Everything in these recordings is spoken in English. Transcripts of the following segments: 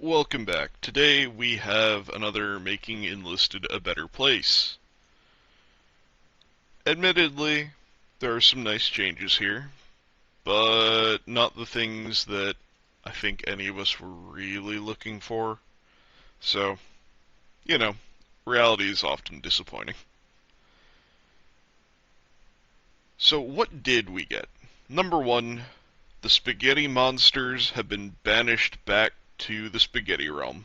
Welcome back. Today we have another Making Enlisted a Better Place. Admittedly, there are some nice changes here, but not the things that I think any of us were really looking for. So, you know, reality is often disappointing. So what did we get? Number one, the spaghetti monsters have been banished back to the spaghetti realm.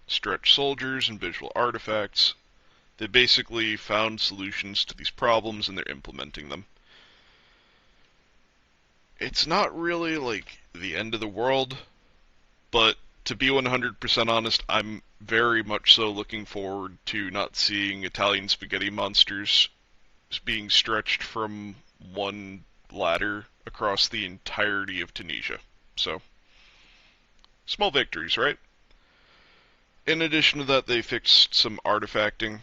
Stretch soldiers and visual artifacts. They basically found solutions to these problems and they're implementing them. It's not really like the end of the world, but to be 100% honest, I'm very much so looking forward to not seeing Italian spaghetti monsters being stretched from one ladder across the entirety of Tunisia. So, small victories, right? In addition to that, they fixed some artifacting.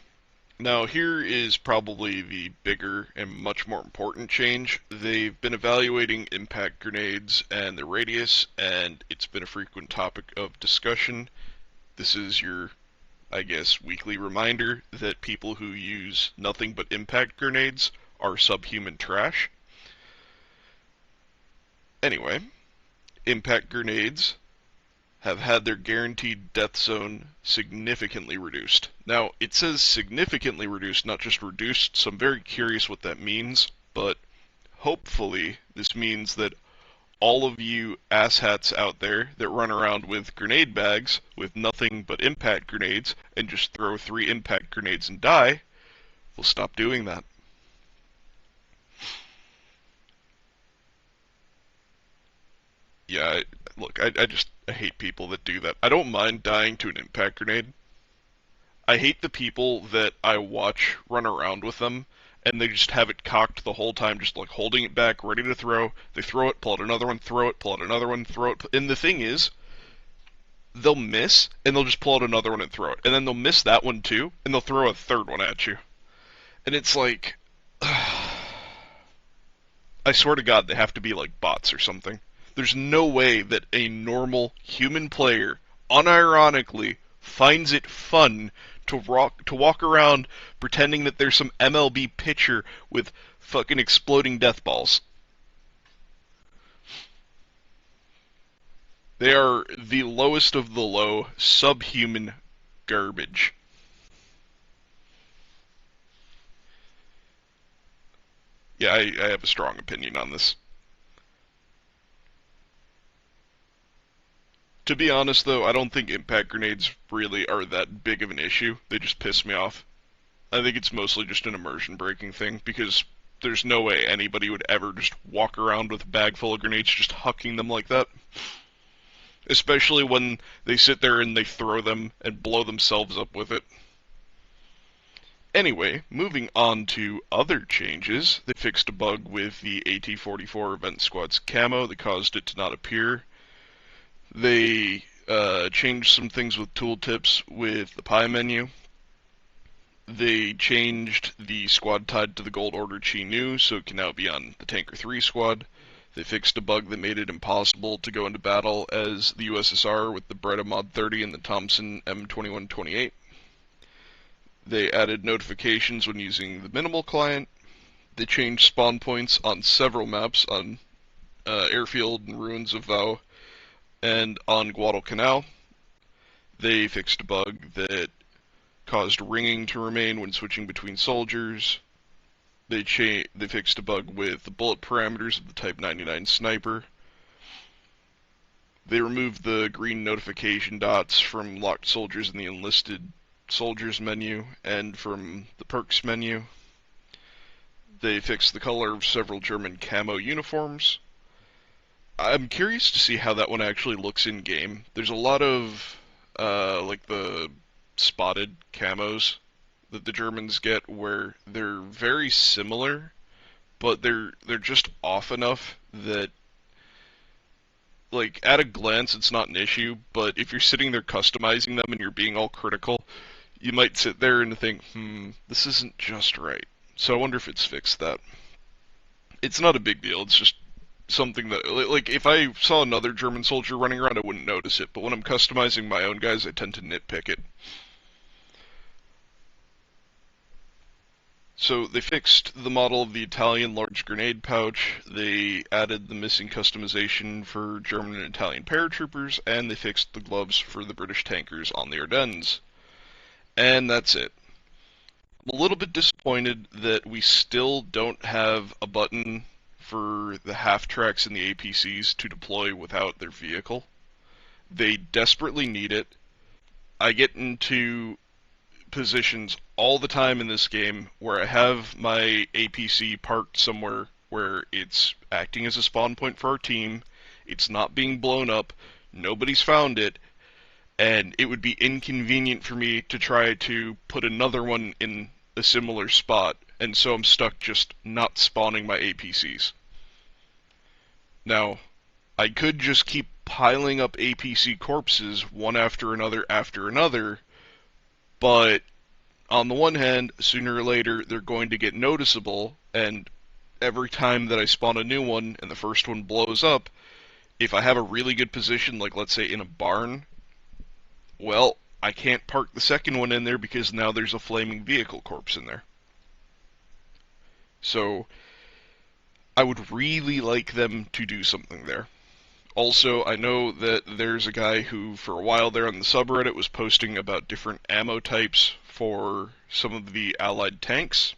Now, here is probably the bigger and much more important change. They've been evaluating impact grenades and their radius, and it's been a frequent topic of discussion. This is your, I guess, weekly reminder that people who use nothing but impact grenades are subhuman trash. Anyway, impact grenades have had their guaranteed death zone significantly reduced. Now, it says significantly reduced, not just reduced, so I'm very curious what that means, but hopefully this means that all of you asshats out there that run around with grenade bags with nothing but impact grenades and just throw 3 impact grenades and die will stop doing that. Yeah, look, I hate people that do that. I don't mind dying to an impact grenade. I hate the people that I watch run around with them and they just have it cocked the whole time, just like holding it back, ready to throw. They throw it, pull out another one, throw it, pull out another one, throw it. And the thing is, they'll miss and they'll just pull out another one and throw it. And then they'll miss that one too, and they'll throw a third one at you. And it's like, I swear to God, they have to be like bots or something. There's no way that a normal human player, unironically, finds it fun to walk around pretending that there's some MLB pitcher with fucking exploding death balls. They are the lowest of the low, subhuman garbage. Yeah, I have a strong opinion on this. To be honest, though, I don't think impact grenades really are that big of an issue. They just piss me off. I think it's mostly just an immersion breaking thing, because there's no way anybody would ever just walk around with a bag full of grenades just hucking them like that. Especially when they sit there and they throw them and blow themselves up with it. Anyway, moving on to other changes. They fixed a bug with the AT-44 Event Squad's camo that caused it to not appear. They changed some things with tooltips with the pie menu. They changed the squad tied to the Gold Order Chi Nu, so it can now be on the Tanker 3 squad. They fixed a bug that made it impossible to go into battle as the USSR with the Beretta Mod 30 and the Thompson M2128. They added notifications when using the minimal client. They changed spawn points on several maps on Airfield and Ruins of Vow and on Guadalcanal. They fixed a bug that caused ringing to remain when switching between soldiers. They fixed a bug with the bullet parameters of the Type 99 sniper. They removed the green notification dots from locked soldiers in the enlisted soldiers menu and from the perks menu. They fixed the color of several German camo uniforms. I'm curious to see how that one actually looks in game. There's a lot of like the spotted camos that the Germans get where they're very similar, but they're just off enough that like at a glance it's not an issue, but if you're sitting there customizing them and you're being all critical, you might sit there and think, this isn't just right. So I wonder if it's fixed that. It's not a big deal, it's just something that, like, if I saw another German soldier running around, I wouldn't notice it. But when I'm customizing my own guys, I tend to nitpick it. So they fixed the model of the Italian large grenade pouch, they added the missing customization for German and Italian paratroopers, and they fixed the gloves for the British tankers on the Ardennes. And that's it. I'm a little bit disappointed that we still don't have a button for the half-tracks and the APCs to deploy without their vehicle. They desperately need it. I get into positions all the time in this game where I have my APC parked somewhere where it's acting as a spawn point for our team, it's not being blown up, nobody's found it, and it would be inconvenient for me to try to put another one in a similar spot, and so I'm stuck just not spawning my APCs. Now, I could just keep piling up APC corpses one after another, but on the one hand, sooner or later they're going to get noticeable, and every time that I spawn a new one and the first one blows up, if I have a really good position, like let's say in a barn, well, I can't park the second one in there because now there's a flaming vehicle corpse in there. So, I would really like them to do something there. Also, I know that there's a guy who, for a while there on the subreddit, was posting about different ammo types for some of the allied tanks.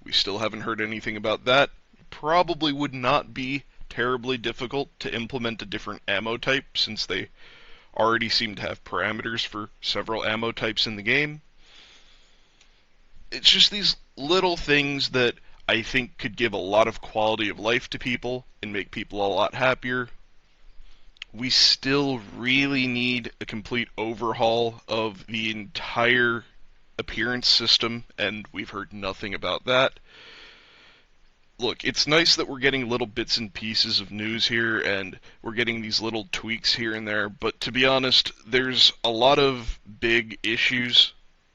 We still haven't heard anything about that. Probably would not be terribly difficult to implement a different ammo type, since they already seem to have parameters for several ammo types in the game. It's just these little things that I think could give a lot of quality of life to people and make people a lot happier. We still really need a complete overhaul of the entire appearance system, and we've heard nothing about that. Look, it's nice that we're getting little bits and pieces of news here, and we're getting these little tweaks here and there, but to be honest, there's a lot of big issues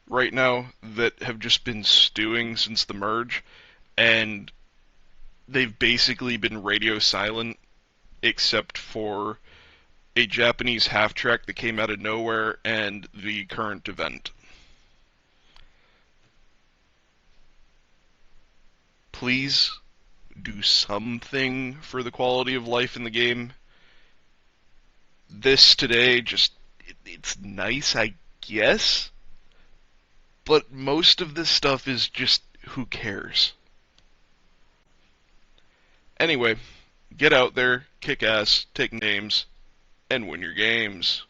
right now that have just been stewing since the merge, and they've basically been radio silent, except for a Japanese half-track that came out of nowhere and the current event. Please do something for the quality of life in the game. This today, it's nice, I guess, but most of this stuff is just, who cares? Anyway, get out there, kick ass, take names, and win your games.